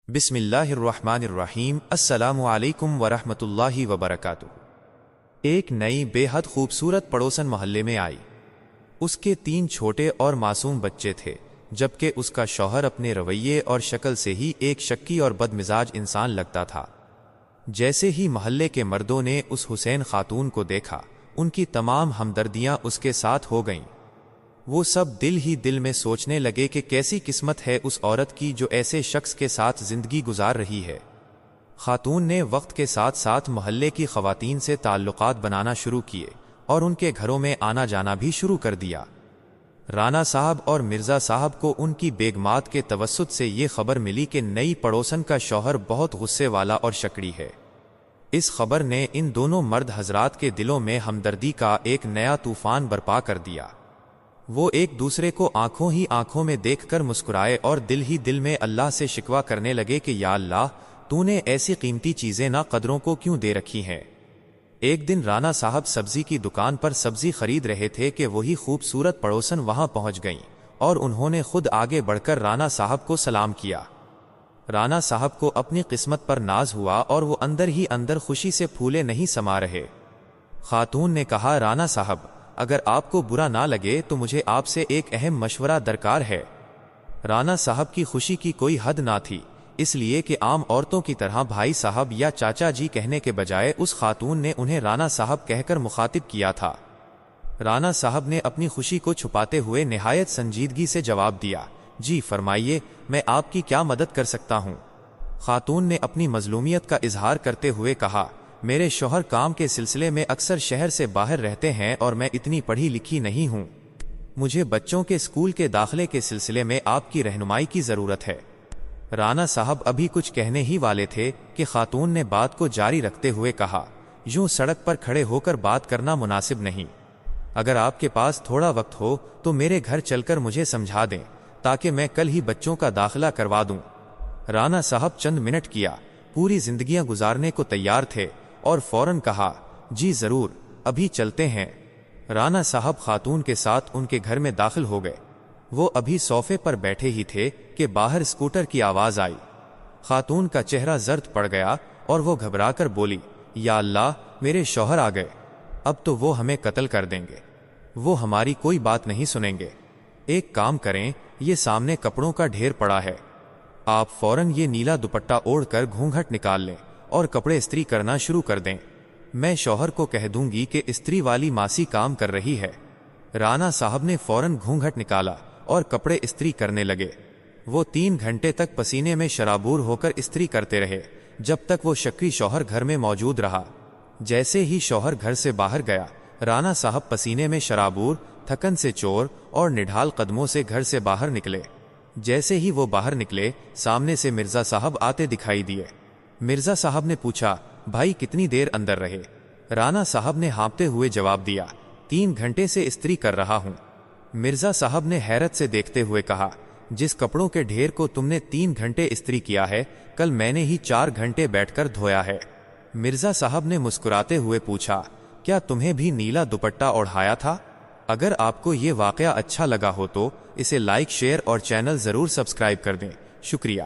بسم اللہ الرحمن الرحیم۔ السلام علیکم ورحمۃ اللہ وبرکاتہ۔ ایک نئی بے حد خوبصورت پڑوسن محلے میں آئی۔ اس کے 3 چھوٹے اور معصوم بچے تھے، جبکہ اس کا شوہر اپنے رویے اور شکل سے ہی ایک شکی اور بد مزاج انسان لگتا تھا۔ جیسے ہی محلے کے مردوں نے اس حسین خاتون کو دیکھا، ان کی تمام ہمدردیاں اس کے ساتھ ہو گئیں۔ وہ سب دل ہی دل میں سوچنے لگے کہ کیسی قسمت ہے اس عورت کی جو ایسے شخص کے ساتھ زندگی گزار رہی ہے۔ خاتون نے وقت کے ساتھ ساتھ محلے کی خواتین سے تعلقات بنانا شروع کیے اور ان کے گھروں میں آنا جانا بھی شروع کر دیا۔ رانا صاحب اور مرزا صاحب کو ان کی بیگمات کے توسط سے یہ خبر ملی کہ نئی پڑوسن کا شوہر بہت غصے والا اور شکڑی ہے۔ اس خبر نے ان دونوں مرد حضرات کے دلوں میں ہمدردی کا ایک نیا طوفان برپا کر دیا۔ وہ ایک دوسرے کو آنکھوں ہی آنکھوں میں دیکھ کر مسکرائے اور دل ہی دل میں اللہ سے شکوہ کرنے لگے کہ یا اللہ، تو نے ایسی قیمتی چیزیں نا قدروں کو کیوں دے رکھی ہیں۔ ایک دن رانا صاحب سبزی کی دکان پر سبزی خرید رہے تھے کہ وہی خوبصورت پڑوسن وہاں پہنچ گئیں اور انہوں نے خود آگے بڑھ کر رانا صاحب کو سلام کیا۔ رانا صاحب کو اپنی قسمت پر ناز ہوا اور وہ اندر ہی اندر خوشی سے پھولے نہیں سما رہے۔ خاتون نے کہا، رانا صاحب، اگر آپ کو برا نہ لگے تو مجھے آپ سے ایک اہم مشورہ درکار ہے۔ رانا صاحب کی خوشی کی کوئی حد نہ تھی، اس لیے کہ عام عورتوں کی طرح بھائی صاحب یا چاچا جی کہنے کے بجائے اس خاتون نے انہیں رانا صاحب کہہ کر مخاطب کیا تھا۔ رانا صاحب نے اپنی خوشی کو چھپاتے ہوئے نہایت سنجیدگی سے جواب دیا، جی فرمائیے، میں آپ کی کیا مدد کر سکتا ہوں؟ خاتون نے اپنی مظلومیت کا اظہار کرتے ہوئے کہا، میرے شوہر کام کے سلسلے میں اکثر شہر سے باہر رہتے ہیں اور میں اتنی پڑھی لکھی نہیں ہوں۔ مجھے بچوں کے اسکول کے داخلے کے سلسلے میں آپ کی رہنمائی کی ضرورت ہے۔ رانا صاحب ابھی کچھ کہنے ہی والے تھے کہ خاتون نے بات کو جاری رکھتے ہوئے کہا، یوں سڑک پر کھڑے ہو کر بات کرنا مناسب نہیں۔ اگر آپ کے پاس تھوڑا وقت ہو تو میرے گھر چل کر مجھے سمجھا دیں تاکہ میں کل ہی بچوں کا داخلہ کروا دوں۔ رانا صاحب چند منٹ کیا پوری زندگیاں گزارنے کو تیار تھے اور فوراً کہا، جی ضرور، ابھی چلتے ہیں۔ رانا صاحب خاتون کے ساتھ ان کے گھر میں داخل ہو گئے۔ وہ ابھی صوفے پر بیٹھے ہی تھے کہ باہر اسکوٹر کی آواز آئی۔ خاتون کا چہرہ زرد پڑ گیا اور وہ گھبرا کر بولی، یا اللہ، میرے شوہر آ گئے، اب تو وہ ہمیں قتل کر دیں گے، وہ ہماری کوئی بات نہیں سنیں گے۔ ایک کام کریں، یہ سامنے کپڑوں کا ڈھیر پڑا ہے، آپ فوراً یہ نیلا دوپٹہ اوڑھ کر گھونگھٹ نکال لیں اور کپڑے استری کرنا شروع کر دیں۔ میں شوہر کو کہہ دوں گی کہ استری والی ماسی کام کر رہی ہے۔ رانا صاحب نے فوراً گھونگھٹ نکالا اور کپڑے استری کرنے لگے۔ وہ 3 گھنٹے تک پسینے میں شرابور ہو کر استری کرتے رہے جب تک وہ شکی شوہر گھر میں موجود رہا۔ جیسے ہی شوہر گھر سے باہر گیا، رانا صاحب پسینے میں شرابور، تھکن سے چور اور نڈھال قدموں سے گھر سے باہر نکلے۔ جیسے ہی وہ باہر نکلے، سامنے سے مرزا صاحب آتے دکھائی دیے۔ مرزا صاحب نے پوچھا، بھائی کتنی دیر اندر رہے؟ رانا صاحب نے ہانپتے ہوئے جواب دیا، 3 گھنٹے سے استری کر رہا ہوں۔ مرزا صاحب نے حیرت سے دیکھتے ہوئے کہا، جس کپڑوں کے ڈھیر کو تم نے 3 گھنٹے استری کیا ہے، کل میں نے ہی 4 گھنٹے بیٹھ کر دھویا ہے۔ مرزا صاحب نے مسکراتے ہوئے پوچھا، کیا تمہیں بھی نیلا دوپٹہ اوڑھایا تھا؟ اگر آپ کو یہ واقعہ اچھا لگا ہو تو اسے لائک، شیئر اور چینل ضرور سبسکرائب کر دیں۔ شکریہ۔